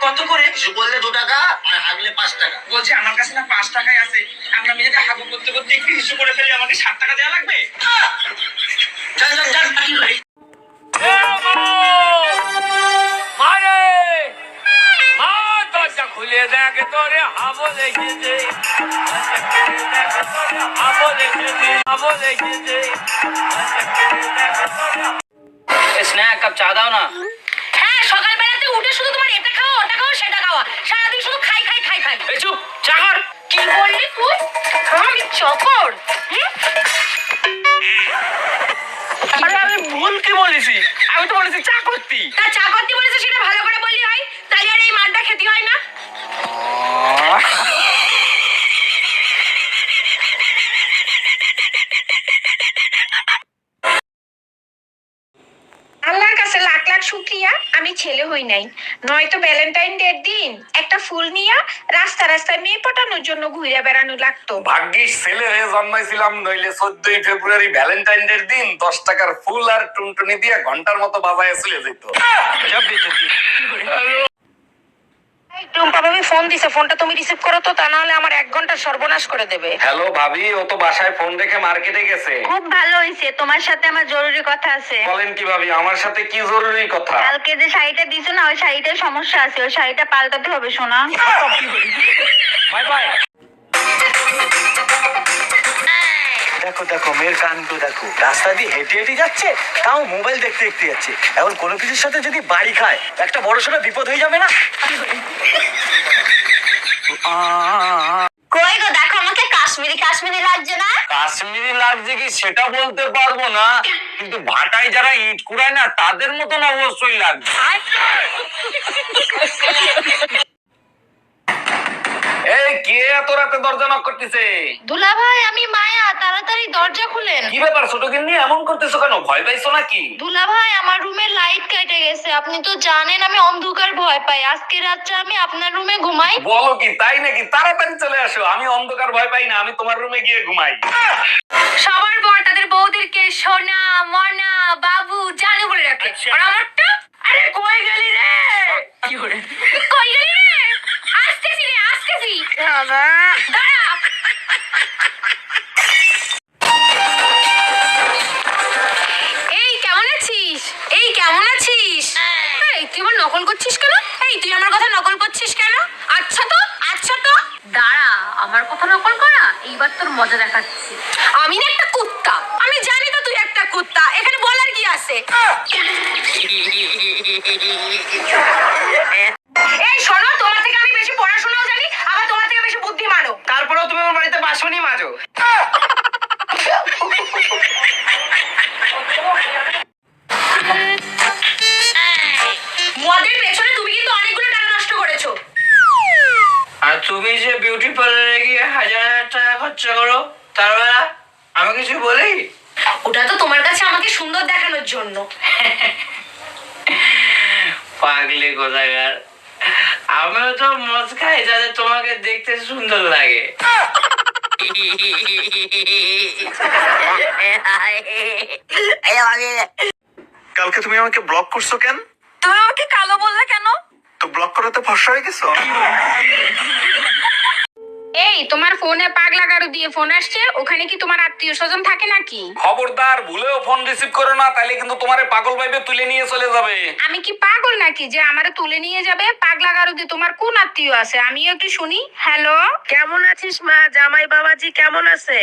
কত করে? কিছু করলে 2 টাকা আর হাগলে 5 টাকা। বলছি আমার কাছে না 5 টাকাই আছে। আমি যদি হাগু করতে করতে একটু হিসু করে ফেলি আমাকে 7 টাকা দেওয়া লাগবে? চল চল চল কি করে? খুলে দেখ তোরে হাবো লেগেছে স্ন্যাক কাপ চা দাও না। হ্যাঁ, সকালবেলাতে উঠে শুধু তোমার এটা খাওয়া ওটা খাওয়া সেটা খাওয়া, সারাদিন শুধু খাই খাই খাই খাই। এই চুপ, চা কর। কি বললি তুই? আমি চকর? আরে আমি ভুল কি বলেছি? আমি তো বলেছি চা করতি। তা চা করতে বলেছে সেটা ভালো করে বললি হয়, তাই আর এই মারটা খেতে হয় না। আল্লাহর কাছে লাখ লাখ শুকরিয়া আমি ছেলে হই নাই, নয়তো ভ্যালেন্টাইন ডের দিন একটা ফুল নিয়ে রাস্তা রাস্তায় মেয়ে পটানোর জন্য ঘুরে বেড়ানো লাগতো। ভাগ্যিস ছেলে হয়ে জন্মাইছিলাম, নইলে 14ই ফেব্রুয়ারি ভ্যালেন্টাইন ডের দিন 10 টাকার ফুল আর টুনটুনি দিয়ে ঘন্টার মতো বাজায় চলে যেত। টুম্পা ভাবি ফোন দিছে, ফোনটা তুমি রিসিভ করো তো, তা না হলে আমার 1 ঘন্টা সর্বনাশ করে দেবে। হ্যালো ভাবি, ও তো বাসায় ফোন রেখে মার্কেটে গেছে। খুব ভালো হইছে, তোমার সাথে আমার জরুরি কথা আছে। বলেন কি ভাবি, আমার সাথে কি জরুরি কথা? কালকে যে শাড়িটা দিছো না, ওই শাড়িটার সমস্যা আছে, ওই শাড়িটা পাল্টাতে হবে সোনা। Bye bye. দেখো দেখো মেয়ের কাণ্ড দেখো, রাস্তা দিয়ে হেঁটে হেঁটে যাচ্ছে, তাও মোবাইল দেখতে দেখতে যাচ্ছে। এখন কোনো কিছুর সাথে যদি বাড়ি খায়, একটা বড়সড় বিপদ হয়ে যাবে না? কই গো, দেখো আমাকে কাশ্মীরি কাশ্মীরি লাগছে না? কাশ্মীরি লাগছে কি সেটা বলতে পারবো না, কিন্তু ভাটায় যারা ইট কুড়ায় না তাদের মতন অবশ্যই লাগছে। এই কে এত রাতে দরজা নক করতেছে? দুলা ভাই, আমি মায়া, তাড়াতাড়ি দরজা খুলেন। কি ব্যাপার ছোট গিন্নি, এমন করতেছো কেন? ভয় পাইছো নাকি? দুলা ভাই, আমার রুমের লাইট কেটে গেছে, আপনি তো জানেন আমি অন্ধকার ভয় পাই। আজকে রাতটা আমি আপনার রুমে ঘুমাই। বলো কি, তাই নাকি? তাড়াতাড়ি চলে আসো, আমি অন্ধকার ভয় পাই না, আমি তোমার রুমে গিয়ে ঘুমাই। সবার পর তাদের বউদেরকে সোনা মনা বাবু জানু বলে রাখে, আর আমারটা? আরে কই গেলি রে? কি করে কই গেলি রে? আসতেছি রে, আসতেছি। দাঁড়া। এই কেমন আছিস? এই কেমন আছিস? এই তুই আমার নকল করছিস কেন? এই তুই আমার কথা নকল করছিস কেন? আচ্ছা তো, আচ্ছা তো। দাঁড়া, আমার কথা নকল করা, এইবার তোর মজা দেখাচ্ছি। আমি না একটা কুত্তা, আমি জানি তো তুই একটা কুত্তা, এখানে বলার কি আছে? এই শোনো, তোমার থেকে আমি বেশি পড়াশোনাও জানি, আবার তোমার থেকে বেশি বুদ্ধিমানও। তারপরেও তুমি আমার বাড়িতে বাসনি মাজো। মদের পেছনে তুমি কিন্তু অনেকগুলো টাকা নষ্ট করেছো। আর তুমি যে বিউটি পার্লারে গিয়ে 1000 টাকা খরচা করো, তার বেলা আমি কিছু বলি? ওটা তো তোমার কাছে আমাকে সুন্দর দেখানোর জন্য। পাগলি কোথাকার। আমিও তো মদ খাই যাতে তোমাকে দেখতে সুন্দর লাগে। কালকে তুমি আমাকে ব্লক করছো কেন? তুমি আমাকে কালো বললে কেন? তো ব্লক করাতে ফর্সা হয়ে গেছো? এই তোমার ফোনে পাগলা গাড়ু দিয়ে ফোন আসছে, ওখানে কি তোমার আত্মীয় স্বজন থাকে নাকি? খবরদার, ভুলেও ফোন রিসিভ করো না, তাইলে কিন্তু তোমারে পাগল ভাইবে তুলে নিয়ে চলে যাবে। আমি কি পাগল নাকি যে আমারে তুলে নিয়ে যাবে? পাগলা গাড়ু দিয়ে তোমার কোন আত্মীয় আছে আমিও একটু শুনি। হ্যালো, কেমন আছিস মা? জামাই বাবাজি কেমন আছে?